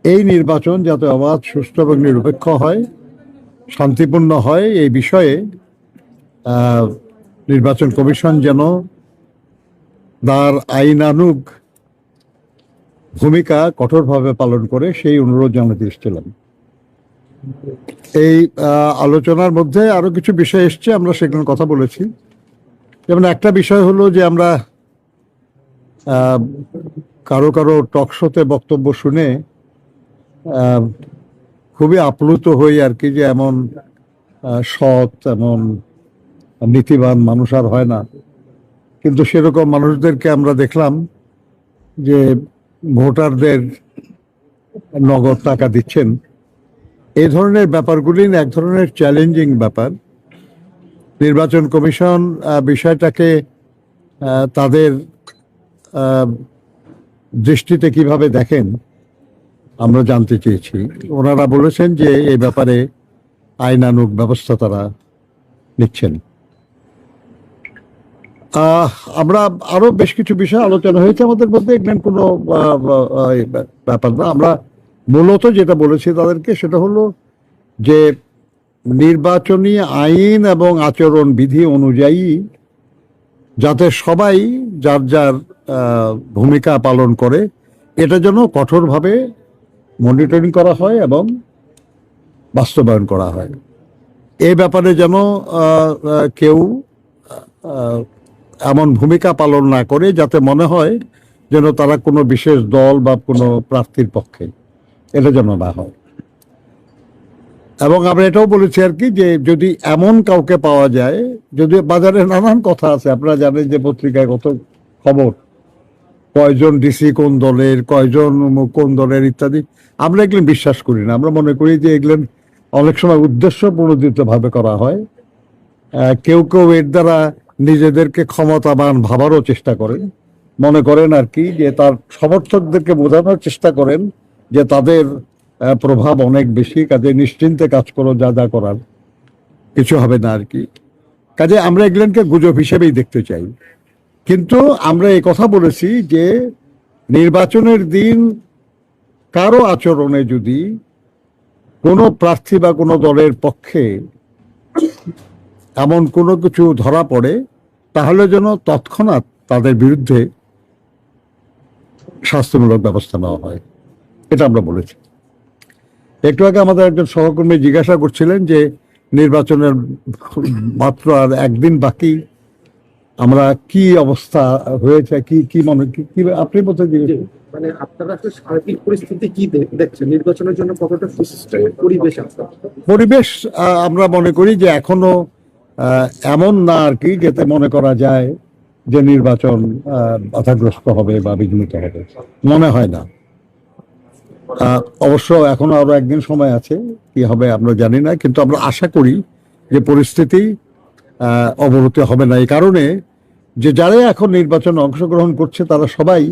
এই নির্বাচন যাতে অবাধ, সুষ্ঠু এবং নিরপেক্ষ হয়, শান্তিপূর্ণ হয়, এই বিষয়ে নির্বাচন কমিশন যেন তার আইনানুগ ভূমিকা কঠোরভাবে পালন করে সেই অনুরোধ জানাতে এসেছিলাম। এই আলোচনার মধ্যে আরো কিছু বিষয় এসছে, আমরা সেখানে কথা বলেছি। যেমন একটা বিষয় হলো যে আমরা কারো কারো টক শোতে বক্তব্য শুনে খুবই আপ্লুত হই আর কি, যে এমন সৎ, এমন নীতিবান মানুষ আর হয় না। কিন্তু সেরকম মানুষদেরকে আমরা দেখলাম যে ভোটারদের নগদ টাকা দিচ্ছেন। এই ধরনের ব্যাপারগুলি এক ধরনের চ্যালেঞ্জিং ব্যাপার। নির্বাচন কমিশন বিষয়টাকে তাদের দৃষ্টিতে কিভাবে দেখেন আমরা জানতে চেয়েছি। ওনারা বলেছেন যে এই ব্যাপারে আইনানুগ ব্যবস্থা তারা নিচ্ছেন। আমরা আরো বেশ কিছু বিষয় আলোচনা হয়েছে আমাদের মধ্যে, এগুলো কোনো ব্যাপার না। আমরা মূলত যেটা বলেছি তাদেরকে সেটা হলো যে নির্বাচনী আইন এবং আচরণ বিধি অনুযায়ী যাতে সবাই যার যার ভূমিকা পালন করে, এটা যেন কঠোরভাবে মনিটরিং করা হয় এবং বাস্তবায়ন করা হয়। এই ব্যাপারে যেন কেউ এমন ভূমিকা পালন না করে যাতে মনে হয় যেন তারা কোনো বিশেষ দল বা কোনো প্রার্থীর পক্ষে, এটা যেন না হয়। এবং আমরা এটাও বলেছি আর কি, যে যদি এমন কাউকে পাওয়া যায়, যদি বাজারে নানান কথা আছে, আপনারা জানেন যে পত্রিকায় কত খবর, কয়জন ডিসি কোন দলের, কয়জন কোন দলের ইত্যাদি, আমরা এগুলো বিশ্বাস করি না। আমরা মনে করি যে এগুলো অনেক সময় উদ্দেশ্য প্রণোদিত ভাবে করা হয়। কেউ কেউ এর দ্বারা নিজেদেরকে ক্ষমতাবান ভাবারও চেষ্টা করেন, মনে করেন আর কি যে তার সমর্থকদেরকে বোঝানোর চেষ্টা করেন যে তাদের প্রভাব অনেক বেশি, কাজে নিশ্চিন্তে কাজ করো, যা যা করার, কিছু হবে না আর কি। কাজে আমরা এগুলোকে গুজব হিসেবেই দেখতে চাই। কিন্তু আমরা এই কথা বলেছি যে নির্বাচনের দিন কারো আচরণে যদি কোনো প্রার্থী বা কোনো দলের পক্ষে এমন কোনো কিছু ধরা পড়ে, তাহলে যেন তৎক্ষণাৎ তাদের বিরুদ্ধে শাস্তিমূলক ব্যবস্থা নেওয়া হয়, এটা আমরা বলেছি। একটু আগে আমাদের একজন সহকর্মী জিজ্ঞাসা করছিলেন যে নির্বাচনের মাত্র আর একদিন বাকি, আমরা কি অবস্থা হয়েছে, কি কি মনে কি আপনি বলতে দিয়েছেন, মানে আপনারা তো সার্বিক পরিস্থিতি কি দেখছেন, নির্বাচনের জন্য কতটা সুস্থ পরিবেশ আছে? পরিবেশ আমরা মনে করি যে এখনো এমন না আর কি, যাতে মনে করা যায় যে নির্বাচন বাধাগ্রস্ত হবে বা বিঘ্নিত হবে, মনে হয় না। অবশ্য এখনো আরো একদিন সময় আছে, কি হবে আমরা জানি না, কিন্তু আমরা আশা করি যে পরিস্থিতি অবনতি হবে না। এই কারণে যে যারা এখন নির্বাচনে অংশগ্রহণ করছে তারা সবাই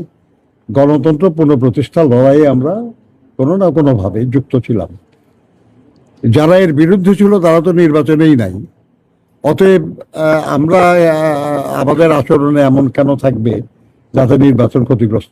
গণতন্ত্র পুনঃপ্রতিষ্ঠার লড়াইয়ে আমরা কোনো না কোনো ভাবে যুক্ত ছিলাম। যারা এর বিরুদ্ধে ছিল তারা তো নির্বাচনেই নাই। অতএব আমরা আমাদের আচরণে এমন কেন থাকবে যাতে নির্বাচন ক্ষতিগ্রস্ত